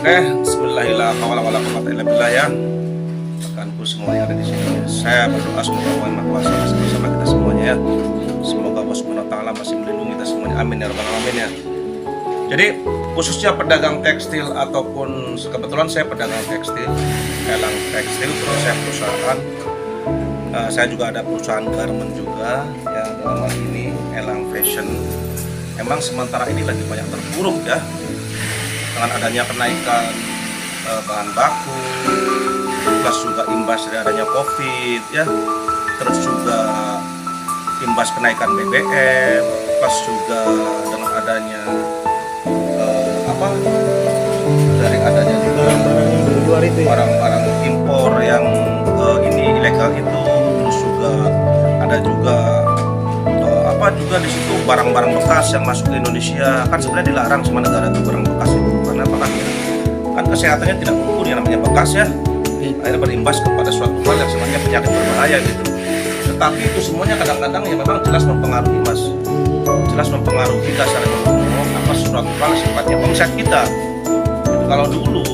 Oke, bismillahirrahmanirrahim ya. Rekanku semua yang ada di sini. Saya berdoa semoga Tuhan Maha Kuasa masih bersama kita semuanya ya. Semoga Allah Subhanahu wa taala masih melindungi kita semuanya. Amin ya rabbal alamin ya. Jadi khususnya pedagang tekstil ataupun kebetulan saya pedagang tekstil, elang tekstil, terus saya perusahaan. Saya juga ada perusahaan garment juga ya, dalam hal ini Elang Fashion. Emang sementara ini lagi banyak terpuruk ya dengan adanya kenaikan bahan baku, plus juga imbas dari adanya COVID ya, terus juga imbas kenaikan BBM, plus juga dengan adanya dari adanya juga barang-barang impor yang ini ilegal itu, terus juga ada juga juga di situ barang-barang bekas yang masuk ke Indonesia. Kan sebenarnya dilarang sama negara itu barang bekas itu, karena apa kan kesehatannya tidak mumpuni namanya bekas ya, akhirnya berimbas kepada suatu hal yang sebenarnya penyakit berbahaya gitu. Tetapi itu semuanya kadang-kadang ya memang jelas mempengaruhi mas, jelas mempengaruhi kita secara umum apa suatu hal sifatnya omset kita. Kalau dulu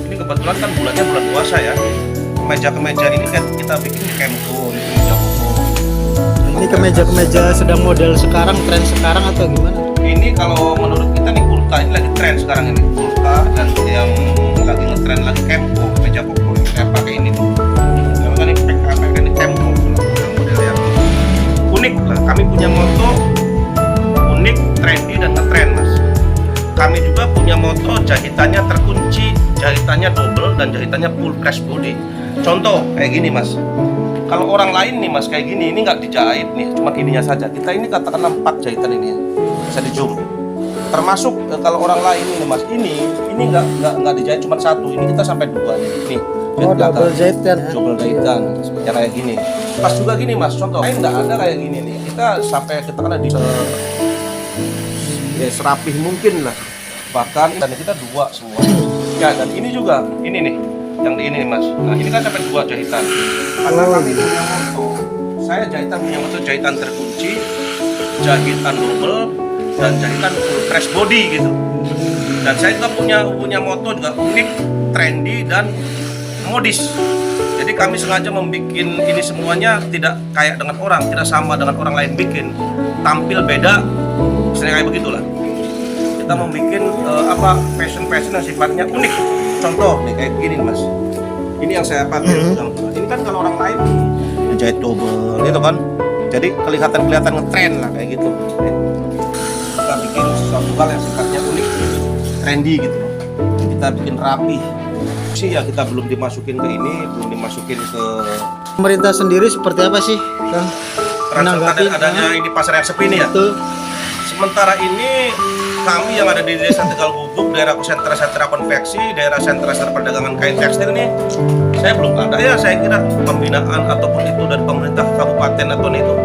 ini kebetulan kan bulannya bulan puasa ya, kemeja-kemeja ini kan kita bikin di Kemko, di meja koko. Ini kemeja-kemeja sedang model sekarang, tren sekarang atau gimana? Ini kalau menurut kita nih kurta, ini lagi tren sekarang ini kurta, dan yang lagi ngetren lagi Kemko, kemeja koko. Saya pakai ini tuh. Kalau ini pakai ini Kemko, model yang unik lah. Kami punya moto unik, trendy dan ngetren mas. Kami juga punya moto jahitannya terkunci, jahitannya double dan jahitannya full press body. Contoh kayak gini mas. Kalau orang lain nih mas kayak gini, ini nggak dijahit nih, cuma ininya saja. Kita ini katakanlah 4 jahitan ini, bisa di zoom. Termasuk kalau orang lain ini mas, ini nggak dijahit cuma 1, ini kita sampai 2 nih. Oh, double jahitan. Double jahitan, seperti kayak gini. Pas juga gini mas, contoh, lain nggak ada kayak gini nih. Kita sampai katakanlah di serapih mungkin lah. Bahkan dan kita 2 semua. Ya dan ini juga, ini nih. Yang di ini mas, nah ini kan sampai 2 jahitan. Karena kami punya moto, saya jahitan punya moto jahitan terkunci, jahitan double, dan jahitan full press body gitu. Dan saya juga punya moto juga unik, trendy dan modis. Jadi kami sengaja membuat ini semuanya tidak kayak dengan orang, tidak sama dengan orang lain bikin, tampil beda, misalnya kayak begitulah. Kita membuat fashion yang sifatnya unik. Contoh nih kayak gini mas, ini yang saya pakai. Ini kan kalau orang lain jahit double gitu kan, jadi kelihatan ngetren lah kayak gitu. Kita bikin sesuatu hal yang sifatnya unik, trendy gitu. Kita bikin rapi. Sih ya kita belum dimasukin ke ini, belum dimasukin ke. Pemerintah sendiri seperti apa sih Kang? Menanggapi adanya ini pasar yang sepi nih ya. Betul. Sementara ini kami yang ada di desa Tegal Gubuk, daerah sentra-sentra konveksi, daerah sentra-sentra perdagangan kain tekstil ini, saya belum ada ya, saya kira pembinaan ataupun itu dari pemerintah kabupaten atau itu.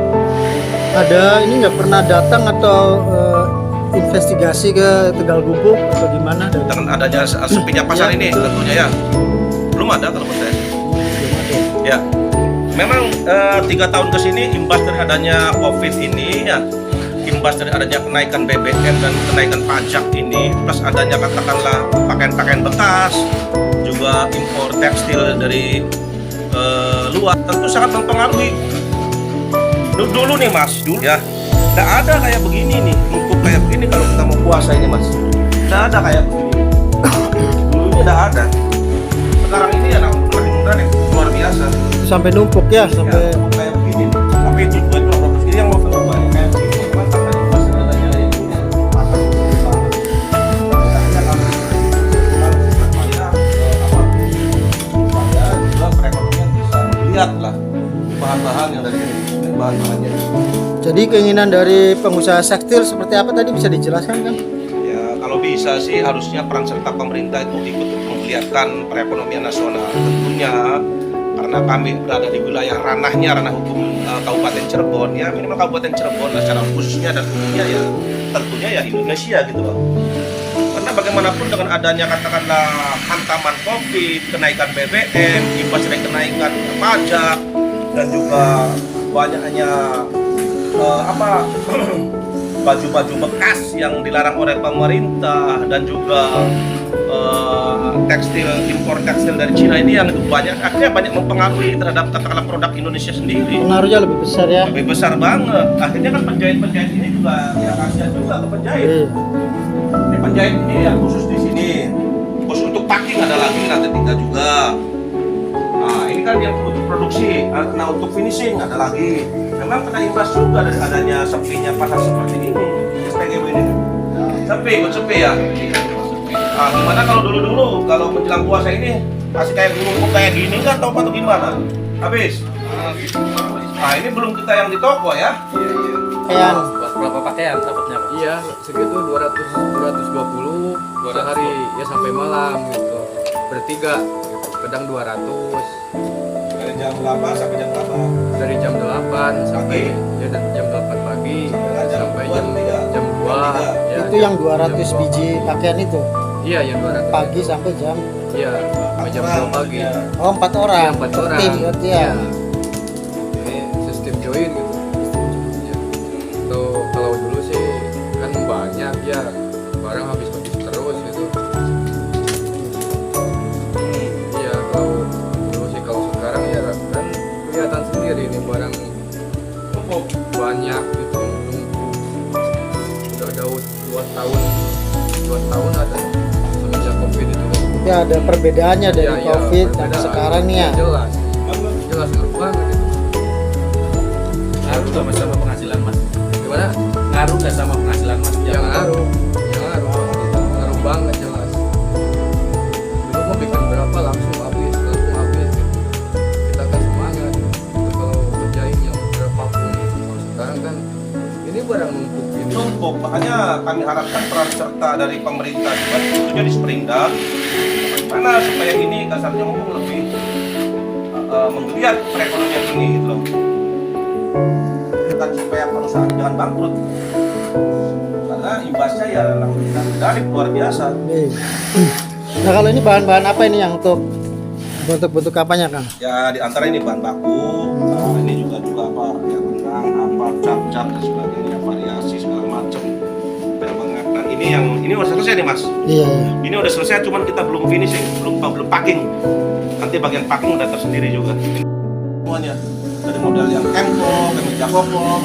Ada ini nggak pernah datang atau investigasi ke Tegal Gubuk atau gimana? Dengan adanya sepinya pasar ini tentunya ya, belum ada kalau menurut saya. Ya, memang 3 tahun ke sini imbas dari adanya COVID ini ya, imbas dari adanya kenaikan BBM dan kenaikan pajak ini, plus adanya katakanlah pakaian-pakaian bekas, juga impor tekstil dari luar, tentu sangat mempengaruhi. Dulu nih mas, dulu ya, tidak ada kayak begini nih, cukup kayak begini kalau kita mau puasa ini mas, tidak ada kayak begini. Dulunya tidak ada. Sekarang ini ya mudah nih, luar biasa. Sampai numpuk ya, sampai ya, kayak begini. Tapi itu buat produk sendiri yang mau coba kayak begini. Lihatlah bahan-bahan yang dari bahan-bahannya. Jadi keinginan dari pengusaha tekstil seperti apa tadi bisa dijelaskan kan? Ya kalau bisa sih harusnya peran serta pemerintah itu ikut menggeliatkan perekonomian nasional tentunya, karena kami berada di wilayah ranah hukum Kabupaten Cirebon ya, minimal Kabupaten Cirebon secara khususnya dan umumnya ya tentunya ya Indonesia gitu loh. Karena bagaimanapun dengan adanya katakanlah hantaman COVID, kenaikan BBM, imbas dari kenaikan pajak, dan juga banyaknya baju-baju bekas yang dilarang oleh pemerintah, dan juga tekstil, impor tekstil dari Cina ini yang akhirnya banyak mempengaruhi terhadap katakanlah produk Indonesia sendiri. Pengaruhnya lebih besar ya. Lebih besar banget. Akhirnya kan penjahit-penjahit ini juga ya kasihan juga ke penjahit. Iya. Ini penjahit ini yang khusus di sini. Khusus untuk packing ada lagi lantai 3 juga. Nah, ini kan yang untuk produksi. Nah, untuk finishing ada lagi. Memang kena imbas juga dari adanya sepinya pasar seperti ini. SPGW ini. Sepi ya. Nah, gimana kalau dulu kalau menjelang puasa ini masih kayak ngumpul kayak gini kan atau gimana? Habis. Nah, ini belum kita yang di toko ya. Pakaian. Berapa pakaian dapatnya, Pak? Iya, segitu 220 sehari ya sampai malam gitu. Bertiga gitu. Kadang 200 Dari jam 8 sampai jam berapa? dari jam 8 sampai ya dari jam 8 pagi sampai jam 2 ya. Itu yang 200 biji pakaian itu. Iya, yang 200. Pagi sampai jam. Iya, sampai jam 2 pagi. Oh, 4 orang. Iya, 4 orang. Tim berarti ya. Ini sistem join gitu. Ya. Kalau dulu sih kan banyak ya barang habis terus gitu. Iya, kalau dulu sih, kalau sekarang ya kan kelihatan sendiri ini barang Cukup. banyak gitu numpuk. Udah 2 tahun ada semenjak Covid itu. Ya ada perbedaannya dari Iya, COVID dan perbedaan. sekarang nih ya. Jelas ngaruh banget itu. Ngaruh nggak Mas sama penghasilan Mas? Gimana? Ngaruh nggak sama penghasilan Mas? Yang ngaruh banget jelas. Dulu mau bikin berapa langsung habis gitu. Kita kan semangat gitu, kalau kerjain yang berapapun. Kalau sekarang kan ini barang numpuk ini. Cukup, makanya kami harapkan peran serta dari pemerintah juga itu jadi springda. Bagaimana supaya ini kasarnya ngomong lebih menggeliat perekonomian ini gitu loh. Kan supaya perusahaan jangan bangkrut. Karena imbasnya ya dari luar biasa. Nih. Nah kalau ini bahan-bahan apa ini yang untuk bentuk-bentuk apanya Kang? Ya di antara ini bahan baku, ini juga apa ya benang, apa cap-cap dan sebagainya, variasi segala macam. Nah ini udah selesai nih Mas. Iya. Ini udah selesai, cuman kita belum finishing, belum packing. Nanti bagian packing udah tersendiri juga. Semuanya dari model yang kempo, kemeja koko,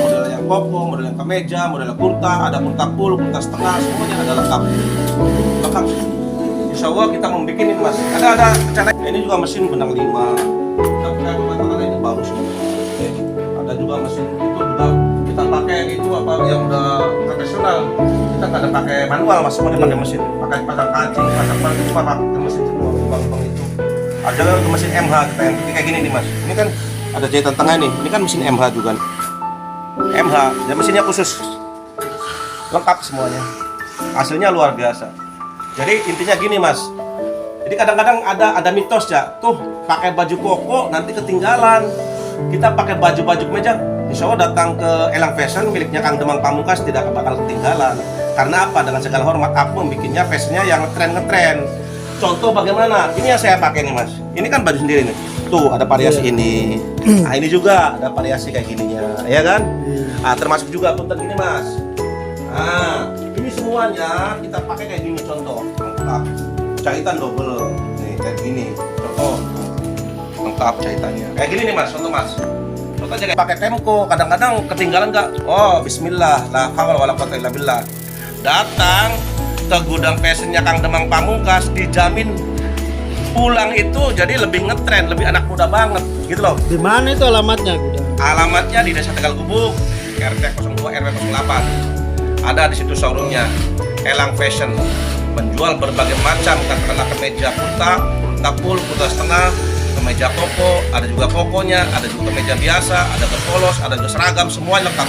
model yang kemeja, model yang kurta, ada kurta full, kurta setengah, semuanya ada lengkap. Insya Allah kita mau bikin ini Mas. Ada cara. Ini juga mesin benang 5. Kita pakai beberapa ini baru semua. Ada juga mesin itu juga kita pakai itu apa yang udah profesional. Kita nggak ada pakai manual Mas, semuanya pakai mesin. Pakai pasang kancing, pasang itu pakai mesin semua, bang itu. Ada mesin MH kita yang kayak gini nih Mas. Ini kan ada jahitan tengah nih. Ini kan mesin MH juga. MH, ya mesinnya khusus. Lengkap semuanya. Hasilnya luar biasa. Jadi intinya gini Mas. Jadi kadang-kadang ada mitos ya. Tuh pakai baju koko nanti ketinggalan. Kita pakai baju kemeja. Insya Allah datang ke Elang Fashion miliknya Kang Demang Pamungkas tidak bakal ketinggalan. Karena apa? Dengan segala hormat aku membikinnya fashionnya yang ngetren. Contoh bagaimana? Ini yang saya pakai nih Mas. Ini kan baju sendiri nih. Tuh ada variasi ini. Nah ini juga ada variasi kayak gininya, ya kan? Nah, termasuk juga punten gini Mas. Nah ini semuanya kita pakai kayak gini contoh. Lengkap. Jahitan double. Nih kayak gini. Contoh. Lengkap jahitannya. Kayak gini nih Mas. Contoh Mas. Contoh aja kayak pakai temko. Kadang-kadang ketinggalan nggak? Oh Bismillah. La haula wala quwwata illa billah. Datang ke gudang fashionnya Kang Demang Pamungkas dijamin pulang itu jadi lebih ngetren, lebih anak muda banget gitu loh. Di mana itu alamatnya gudang? Alamatnya di Desa Tegal Gubuk, RT 02 RW 08. Ada di situ showroomnya Elang Fashion, menjual berbagai macam katakanlah kemeja kurta full, kurta setengah, kemeja koko, ada juga kokonya, ada juga kemeja biasa, ada berpolos, ada juga seragam, semua lengkap.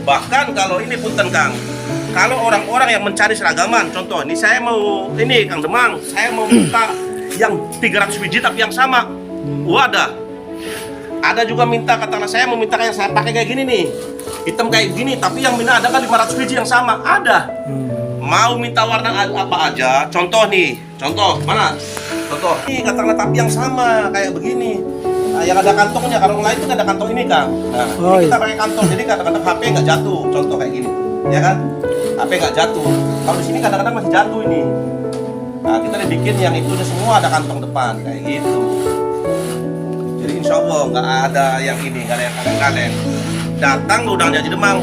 Bahkan kalau ini punten Kang, kalau orang-orang yang mencari seragaman, contoh ini saya mau ini Kang Demang, saya mau minta yang 300 biji tapi yang sama. Wadah. Ada juga minta katakanlah saya mau minta kayak saya pakai kayak gini nih. Hitam kayak gini tapi yang minta ada kan 500 biji yang sama. Ada. Mau minta warna apa aja? Contoh nih. Contoh mana? Contoh. Ini katakanlah tapi yang sama kayak begini. Nah, yang ada kantongnya, kalau lain itu ada kantong ini Kang. Nah, ini kita pakai kantong jadi kadang-kadang HP nggak jatuh. Contoh kayak gini. Ya kan? HP nggak jatuh. Kalau di sini kadang-kadang masih jatuh ini. Nah, kita dibikin yang itunya semua ada kantong depan kayak gitu. Jadi insya Allah nggak ada yang ini, nggak ada yang kaleng-kaleng. Datang ke Udang Janji Demang,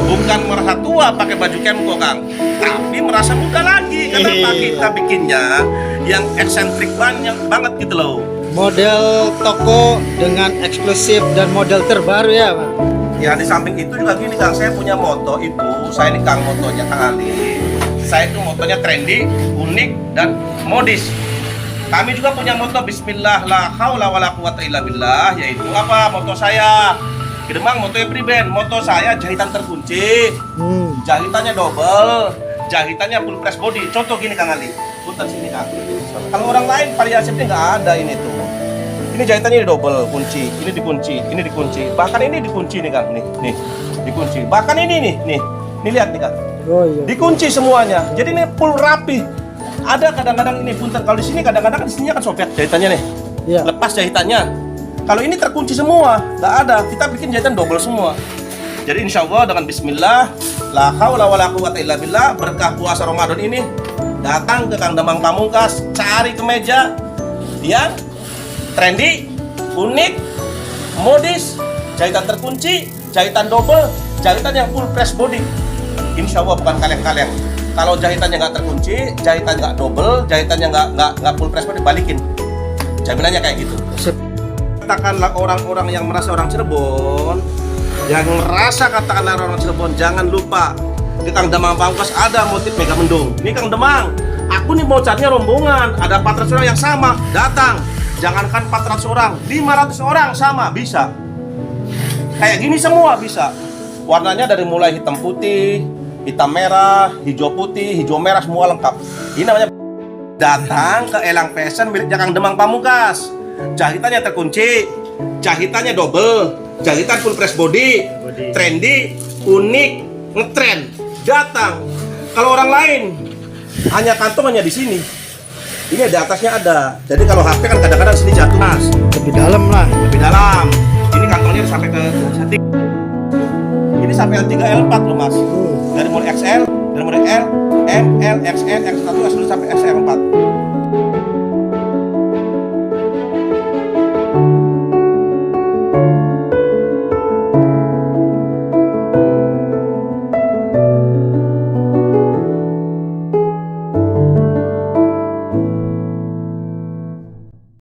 bukan merasa tua pakai baju Kemko Kang, tapi merasa muda lagi. Kenapa kita bikinnya yang eksentrik banget gitu loh. Model toko dengan eksklusif dan model terbaru ya, Pak. Ya di samping itu juga gini Kang, saya punya moto itu, saya ini Kang motonya Kang Ali. Saya itu motonya trendy, unik dan modis. Kami juga punya moto Bismillah la haula wala quwata illa billah, yaitu apa moto saya? Gedemang moto pribadi, moto saya jahitan terkunci, jahitannya double, jahitannya full press body. Contoh gini Kang Ali, punten sini Kang. Kalau orang lain variasinya nggak ada ini tuh. Ini jahitannya ini double kunci, ini dikunci, bahkan ini dikunci nih Kang, nih dikunci. Bahkan ini nih lihat nih Kang, Oh iya. dikunci semuanya. Jadi ini full rapi. Ada kadang-kadang ini punten, kalau di sini kadang-kadang di sini kan sobek jahitannya nih, Iya. lepas jahitannya. Kalau ini terkunci semua, nggak ada. Kita bikin jahitan double semua. Jadi insya Allah dengan Bismillah, la haula wala quwata illa billah, berkah puasa Ramadan ini, datang ke Kang Demang Pamungkas, cari kemeja yang trendy, unik, modis, jahitan terkunci, jahitan double, jahitan yang full press body. Insya Allah bukan kaleng-kaleng. Kalau jahitannya nggak terkunci, jahitan nggak double, jahitannya nggak full press body, balikin. Jaminannya kayak gitu. Sip. Katakanlah orang-orang yang merasa orang Cirebon, yang merasa katakanlah orang Cirebon, jangan lupa di Kang Demang Pamungkas ada motif Mega Mendung. Ini Kang Demang, aku nih mau carinya rombongan, ada 400 orang yang sama, datang. Jangankan 400 orang, 500 orang sama, bisa. Kayak gini semua bisa. Warnanya dari mulai hitam putih, hitam merah, hijau putih, hijau merah, semua lengkap. Ini namanya datang ke Elang Fashion miliknya Kang Demang Pamungkas. Jahitannya terkunci, jahitannya double, jahitan full press body, trendy, unik, ngetrend. Datang. Kalau orang lain hanya kantongannya di sini. Ini di atasnya ada. Jadi kalau HP kan kadang-kadang sini jatuh Mas. Lebih dalam lah. Lebih dalam. Ini kantongnya sampai ke hati. Ini sampai L3 L4 loh Mas. Dari mulai XL, dari mulai L, M, L, XL, X1, S2 sampai XL.